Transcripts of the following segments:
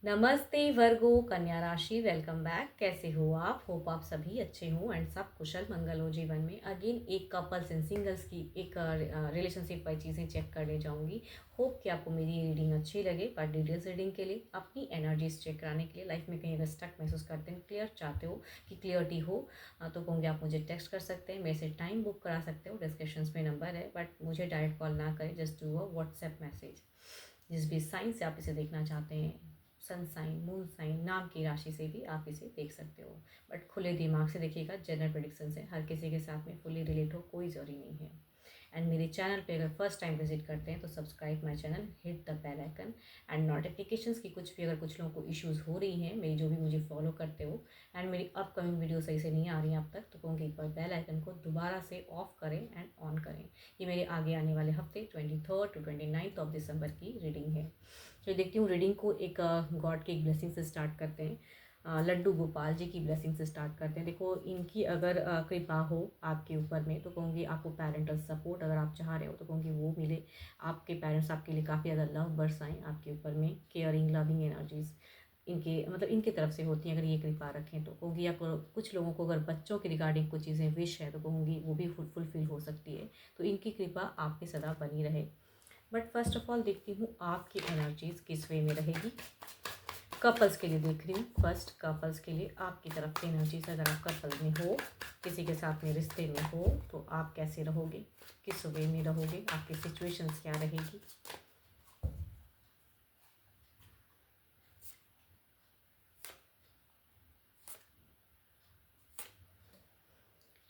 नमस्ते वर्गो कन्या राशि, वेलकम बैक। कैसे हो आप? होप आप सभी अच्छे हो एंड सब कुशल मंगल हो जीवन में। अगेन एक कपल्स एंड सिंगल्स की एक रिलेशनशिप वाइज चीज़ें चेक करने जाऊंगी। होप कि आपको मेरी रीडिंग अच्छी लगे। बट डिटेल्स रीडिंग के लिए अपनी एनर्जीज चेक कराने के लिए लाइफ में कहीं अगर स्टक महसूस करते हैं, क्लियर चाहते हो कि क्लियरिटी हो, तो कहूँगी आप मुझे टेक्स्ट कर सकते हैं, मेरे से टाइम बुक करा सकते हो। डिस्क्रिप्शन में नंबर है, बट मुझे डायरेक्ट कॉल ना करें, just do a WhatsApp message. जिस भी साइन से आप इसे देखना चाहते हैं, सन साइन, मून साइन, नाम की राशि से भी आप इसे देख सकते हो। बट खुले दिमाग से देखिएगा, जनरल प्रेडिक्शन है, हर किसी के साथ में फुली रिलेट हो कोई ज़रूरी नहीं है। एंड मेरे चैनल पे अगर फर्स्ट टाइम विजिट करते हैं तो subscribe my channel, hit the bell icon and notifications की कुछ भी अगर कुछ लोगों को इश्यूज़ हो रही हैं, मेरी जो भी मुझे फॉलो करते हो एंड मेरी अपकमिंग वीडियो सही से नहीं आ रही हैं अब तक, तो कहूँगी एक बार बेल आइकन को दोबारा से ऑफ करें एंड ऑन करें। ये मेरे आगे आने वाले हफ्ते 23 टू 29 ऑफ दिसंबर की रीडिंग है। तो देखती हूँ रीडिंग को एक गॉड की एक ब्लेसिंग से स्टार्ट करते हैं। लड्डू गोपाल जी की ब्लेसिंग से स्टार्ट करते हैं। देखो, इनकी अगर कृपा हो आपके ऊपर में, तो कहूँगी आपको पेरेंटल सपोर्ट अगर आप चाह रहे हो तो कहूँगी वो मिले। आपके पेरेंट्स आपके लिए काफ़ी ज़्यादा लव बरसाएं आपके ऊपर में, केयरिंग लविंग एनर्जीज इनके मतलब इनके तरफ से होती हैं अगर ये कृपा रखें तो। कहूँगी या कुछ लोगों को अगर बच्चों के रिगार्डिंग कुछ चीज़ें विश है तो कहूँगी वो भी फुलफिल हो सकती है। तो इनकी कृपा आप पे सदा बनी रहे। बट फर्स्ट ऑफ ऑल देखती हूँ आपकी एनर्जीज किस वे में रहेगी। कपल्स के लिए देख रही हूँ। फर्स्ट कपल्स के लिए आपकी तरफ से एनर्जीज, अगर आप कपल में हो, किसी के साथ में रिश्ते में हो, तो आप कैसे रहोगे, किस वे में रहोगे, आपकी सिचुएशंस क्या रहेगी।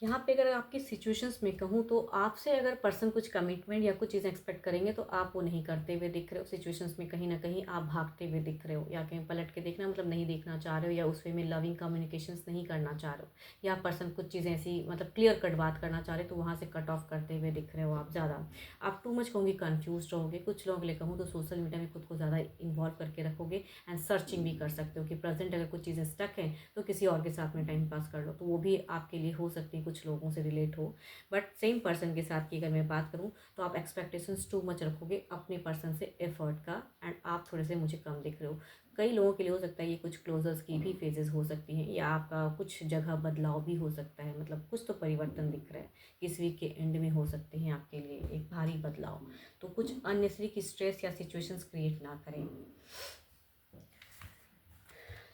यहाँ पे अगर आपकी सिचुएशंस में कहूँ तो आपसे अगर पर्सन कुछ कमिटमेंट या कुछ चीज़ें एक्सपेक्ट करेंगे तो आप वो नहीं करते हुए दिख रहे हो। सिचुएशंस में कहीं ना कहीं आप भागते हुए दिख रहे हो, या कहीं पलट के देखना मतलब नहीं देखना चाह रहे हो, या उस वे में लविंग कम्युनिकेशंस नहीं करना चाह रहे हो, या पर्सन कुछ चीज़ें ऐसी मतलब क्लियर कट बात करना चाह रहे हो तो वहाँ से कट ऑफ करते हुए दिख रहे हो। आप ज़्यादा आप टू मच कहूँगी कन्फ्यूज रहोगे। कुछ लोगों के लिए कहूँ तो सोशल मीडिया में खुद को ज़्यादा इन्वॉल्व करके रखोगे एंड सर्चिंग भी कर सकते हो कि प्रेजेंट अगर कुछ चीज़ें स्टक हैं तो किसी और के साथ में टाइम पास कर लो, तो वो भी आपके लिए हो सकती है, कुछ लोगों से रिलेट हो। बट सेम पर्सन के साथ की अगर मैं बात करूँ तो आप एक्सपेक्टेशंस टू मच रखोगे अपने पर्सन से एफर्ट का, एंड आप थोड़े से मुझे कम दिख रहे हो। कई लोगों के लिए हो सकता है ये कुछ क्लोजर्स की भी फेजेस हो सकती हैं, या आपका कुछ जगह बदलाव भी हो सकता है, मतलब कुछ तो परिवर्तन दिख रहा है। इस वीक के एंड में हो सकते हैं आपके लिए एक भारी बदलाव, तो कुछ अननेसेसरी की स्ट्रेस या सिचुएशंस क्रिएट ना करें।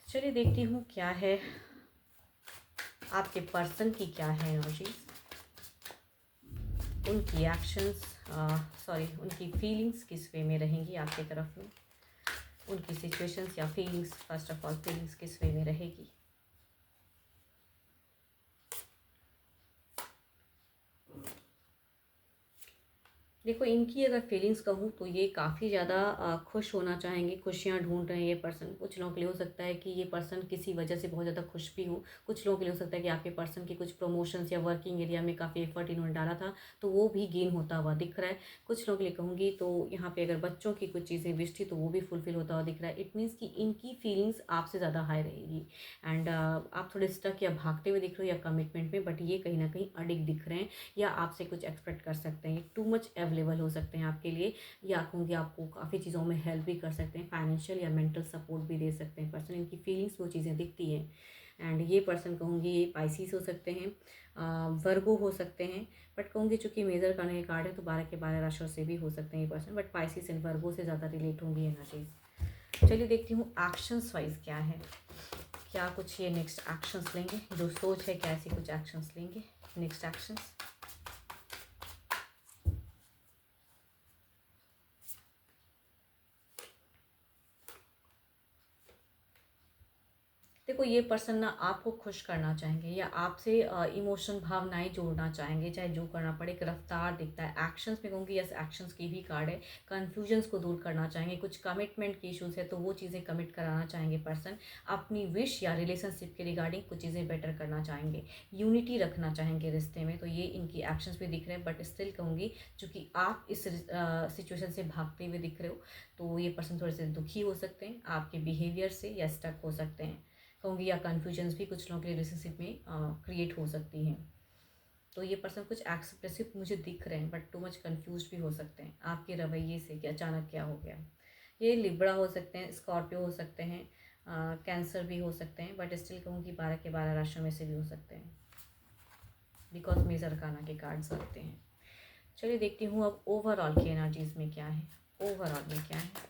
चलिए देखती हूँ क्या है आपके पर्सन की, क्या है एनर्जी, उनकी एक्शंस, सॉरी उनकी फीलिंग्स किस वे में रहेंगी आपकी तरफ में, उनकी सिचुएशंस या feelings, first of all feelings किस वे में रहेगी। देखो, इनकी अगर फीलिंग्स कहूँ तो ये काफ़ी ज़्यादा खुश होना चाहेंगे, खुशियाँ ढूंढ रहे हैं ये पर्सन। कुछ लोगों के लिए हो सकता है कि ये पर्सन किसी वजह से बहुत ज़्यादा खुश भी हो। कुछ लोगों के लिए हो सकता है कि आपके पर्सन की कुछ प्रमोशंस या वर्किंग एरिया में काफ़ी एफर्ट इन्होंने डाला था तो वो भी गेन होता हुआ दिख रहा है। कुछ लोगों के लिए कहूँगी तो यहाँ पे अगर बच्चों की कुछ चीज़ें विश थी तो वो भी फुलफिल होता हुआ दिख रहा है। इट मीन्स कि इनकी फीलिंग्स आपसे ज़्यादा हाई रहेगी एंड आप थोड़े स्टक या भागते हुए दिख रहे हो या कमिटमेंट में, बट ये कहीं ना कहीं अडिग दिख रहे हैं, या आपसे कुछ एक्सपेक्ट कर सकते हैं। टू मच अवेलेबल हो सकते हैं आपके लिए, या कहूँगी आपको काफ़ी चीज़ों में हेल्प भी कर सकते हैं, फाइनेंशियल या मेंटल सपोर्ट भी दे सकते हैं पर्सन। इनकी फीलिंग्स वो चीज़ें दिखती हैं। एंड ये पर्सन कहूँगी ये पाइसिस हो सकते हैं, वर्गो हो सकते हैं, बट कहूँगी चूँकि मेजर करने के कार्ड है तो 12 के 12 राशियों से भी हो सकते हैं ये पर्सन, बट पाइसिस एंड वर्गो से ज़्यादा रिलेट होंगी एनर्जीज। चलिए देखती हूँ एक्शंस वाइज क्या है, क्या कुछ ये नेक्स्ट एक्शंस लेंगे, जो सोच है क्या ऐसे कुछ एक्शंस लेंगे, नेक्स्ट एक्शंस। देखो, ये पर्सन ना आपको खुश करना चाहेंगे या आपसे इमोशन भावनाएं जोड़ना चाहेंगे, चाहे जो करना पड़े। एक रफ्तार दिखता है एक्शंस में, कहूँगी यस एक्शंस की भी कार्ड है। कन्फ्यूजन्स को दूर करना चाहेंगे, कुछ कमिटमेंट की इशूज़ है तो वो चीज़ें कमिट कराना चाहेंगे पर्सन। अपनी विश या रिलेशनशिप के रिगार्डिंग कुछ चीज़ें बेटर करना चाहेंगे, यूनिटी रखना चाहेंगे रिश्ते में, तो ये इनकी एक्शंस भी दिख रहे हैं। बट स्टिल कहूँगी चूँकि आप इस सिचुएशन से भागते हुए दिख रहे हो तो ये पर्सन थोड़े से दुखी हो सकते हैं आपके बिहेवियर से, या स्टक हो सकते हैं कहूँगी, या कन्फ्यूजन्स भी कुछ लोगों के लिए रिलेशनशिप में क्रिएट हो सकती हैं। तो ये पर्सन कुछ एक्सप्रेसिव मुझे दिख रहे हैं, बट टू मच कन्फ्यूज भी हो सकते हैं आपके रवैये से कि अचानक क्या हो गया। ये लिब्रा हो सकते हैं, स्कॉर्पियो हो सकते हैं, कैंसर भी हो सकते हैं, बट स्टिल कहूँगी 12 के 12 राशियों में से भी हो सकते हैं, बिकॉज मेजर अरकाना के कार्ड्स आते हैं। चलिए देखती हूँ अब ओवरऑल की एनर्जीज में क्या है, ओवरऑल में क्या है।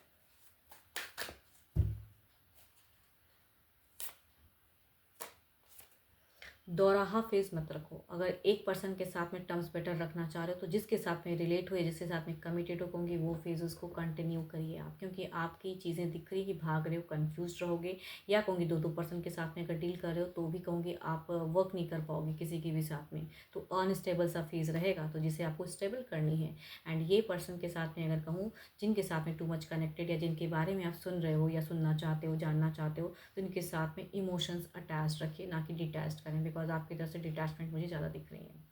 दोराहा फेज मत रखो। अगर एक पर्सन के साथ में टर्म्स बेटर रखना चाह रहे हो तो जिसके साथ में रिलेट हुए, जिसके साथ में कमिटेड हो कहूँगी, वो फेज उसको कंटिन्यू करिए आप, क्योंकि आपकी चीज़ें दिख रही कि भाग रहे हो, कंफ्यूज रहोगे, या कहूँगी दो दो पर्सन के साथ में अगर डील कर रहे हो तो भी कहूँगी आप वर्क नहीं कर पाओगे किसी के भी साथ में, तो अनस्टेबल सा फेज रहेगा, तो जिसे आपको स्टेबल करनी है। एंड ये पर्सन के साथ में अगर कहूँ जिनके साथ में टू मच कनेक्टेड या जिनके बारे में आप सुन रहे हो या सुनना चाहते हो, जानना चाहते हो, तो इनके साथ में इमोशंस अटैच रखिए, ना कि डिटैच करें, बिकॉज आपकी तरफ से डिटैचमेंट मुझे ज़्यादा दिख रही है।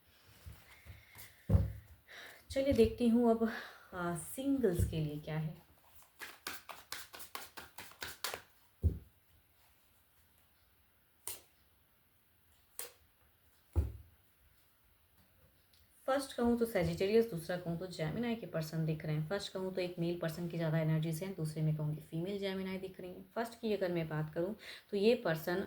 चलिए देखती हूँ अब सिंगल्स के लिए क्या है। फर्स्ट कहूँ तो सेजिटेरियस, दूसरा कहूँ तो जेमिनाई के पर्सन दिख रहे हैं। फर्स्ट कहूँ तो एक मेल पर्सन की ज़्यादा एनर्जीज हैं, दूसरे में कहूँगी फीमेल जेमिनाई दिख रही हैं। फर्स्ट की अगर मैं बात करूँ तो ये पर्सन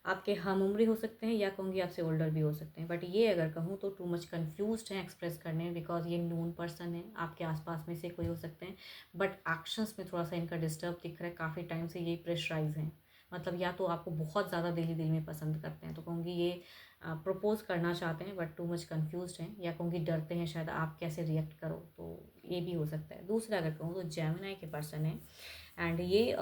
आपके हम उम्री हो सकते हैं, या कहूँगी आपसे ओल्डर भी हो सकते हैं, बट ये अगर कहूँ तो टू मच कन्फ्यूज्ड हैं एक्सप्रेस करने में, बिकॉज ये नोन पर्सन है, आपके आसपास में से कोई हो सकते हैं, बट एक्शंस में थोड़ा सा इनका डिस्टर्ब दिख रहा है। काफ़ी टाइम से ये प्रेशराइज हैं, मतलब या तो आपको बहुत ज़्यादा दिल में पसंद करते हैं, तो कहूँगी ये प्रपोज करना चाहते हैं बट टू मच कन्फ्यूज्ड हैं, या कहूँगी डरते हैं शायद आप कैसे रिएक्ट करो, तो ये भी हो सकता है। दूसरा अगर कहूँ तो जेमिनी के पर्सन है, एंड ये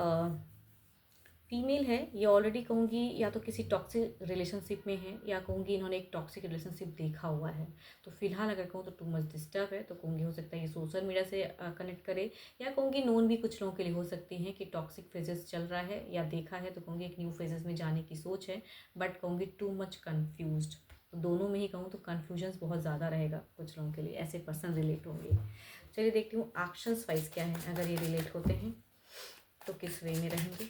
फीमेल है। ये ऑलरेडी कहूँगी या तो किसी टॉक्सिक रिलेशनशिप में है, या कहूँगी इन्होंने एक टॉक्सिक रिलेशनशिप देखा हुआ है, तो फिलहाल अगर कहूँ तो टू मच डिस्टर्ब है, तो कहूँगी हो सकता है ये सोशल मीडिया से कनेक्ट करे, या कहूँगी नोन भी कुछ लोगों के लिए हो सकती हैं कि टॉक्सिक फेजेस चल रहा है या देखा है, तो कहूँगी एक न्यू फेजेस में जाने की सोच है, बट कहूँगी टू मच कन्फ्यूज्ड। तो दोनों में ही कहूँ तो कन्फ्यूजन्स बहुत ज़्यादा रहेगा कुछ लोगों के लिए, ऐसे पर्सन रिलेट होंगे। चलिए देखती हूँ एक्शंस वाइज क्या है, अगर ये रिलेट होते हैं तो किस वे में रहेंगे।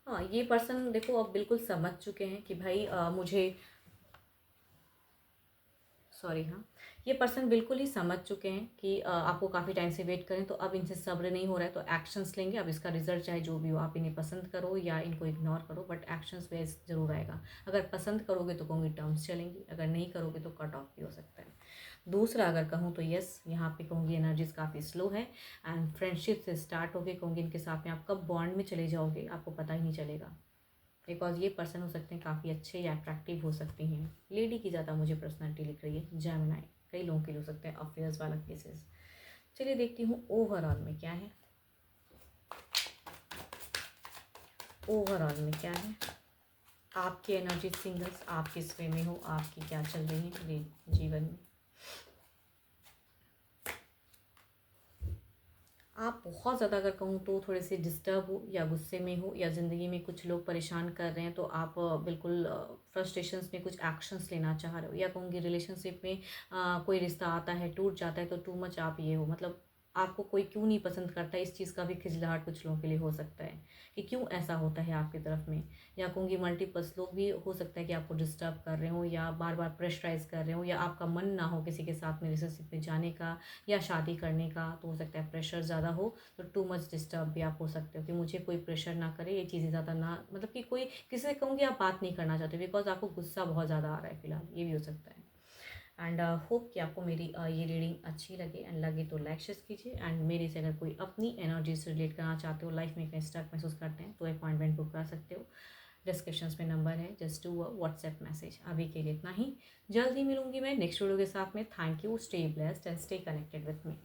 हाँ, ये पर्सन देखो अब बिल्कुल समझ चुके हैं कि भाई मुझे, सॉरी, हाँ, ये पर्सन बिल्कुल ही समझ चुके हैं कि आपको काफ़ी टाइम से वेट करें, तो अब इनसे सब्र नहीं हो रहा है, तो एक्शंस लेंगे। अब इसका रिजल्ट चाहे जो भी हो, आप इन्हें पसंद करो या इनको इग्नोर करो, बट एक्शंस बेस जरूर आएगा। अगर पसंद करोगे तो कहूँगी टर्म्स चलेंगी, अगर नहीं करोगे तो कट ऑफ भी हो सकता है। दूसरा अगर कहूँ तो यस, यहाँ पे कहूँगी एनर्जीज काफ़ी स्लो है, एंड फ्रेंडशिप से स्टार्ट होगी, कहूँगी इनके साथ में आप कब बॉन्ड में चले जाओगे आपको पता ही नहीं चलेगा, बिकॉज ये पर्सन हो सकते हैं काफ़ी अच्छे या अट्रैक्टिव हो सकती हैं। लेडी की ज़्यादा मुझे पर्सनैलिटी लिख रही है, जेमिनी, कई लोगों के लिए हो सकते हैं अफेयर्स वाला केसेस। चलिए देखती हूँ ओवरऑल में क्या है, ओवरऑल में क्या है आपकी एनर्जी सिंगल्स, आप किस वे में हो, आपकी क्या चल रही है जीवन में। आप बहुत ज़्यादा अगर कहूँ तो थोड़े से डिस्टर्ब हो, या गुस्से में हो, या ज़िंदगी में कुछ लोग परेशान कर रहे हैं, तो आप बिल्कुल फ्रस्ट्रेशंस में कुछ एक्शंस लेना चाह रहे हो, या कहूँगी रिलेशनशिप में कोई रिश्ता आता है, टूट जाता है, तो टू मच आप ये हो, मतलब आपको कोई क्यों नहीं पसंद करता, इस चीज़ का भी खिजलाहट कुछ लोगों के लिए हो सकता है कि क्यों ऐसा होता है आपकी तरफ में, या कहूँगी मल्टीपल्स लोग भी हो सकता है कि आपको डिस्टर्ब कर रहे हो, या बार बार प्रेशराइज कर रहे हो, या आपका मन ना हो किसी के साथ में रिलेशनशिप में जाने का या शादी करने का, तो हो सकता है प्रेशर ज़्यादा हो, तो टू मच डिस्टर्ब भी आप हो सकते हो कि मुझे कोई प्रेशर ना करे, ये चीज़ें ज़्यादा ना, मतलब कि कोई किसी से कहूँगी आप बात नहीं करना चाहते, बिकॉज आपको गुस्सा बहुत ज़्यादा आ रहा है फिलहाल, ये भी हो सकता है। एंड होप कि आपको मेरी ये रीडिंग अच्छी लगे, एंड लगे तो लाइक शेयर कीजिए, एंड मेरे से अगर कोई अपनी एनर्जी से रिलेट करना चाहते हो, लाइफ में कहीं स्टक महसूस करते हैं, तो अपॉइंटमेंट बुक कर सकते हो। डिस्क्रिप्शन में नंबर है, जस्ट डू व्हाट्सएप मैसेज। अभी के लिए इतना ही, जल्द ही मिलूंगी मैं नेक्स्ट वीडियो के साथ में। Thank you, stay blessed and stay connected with me.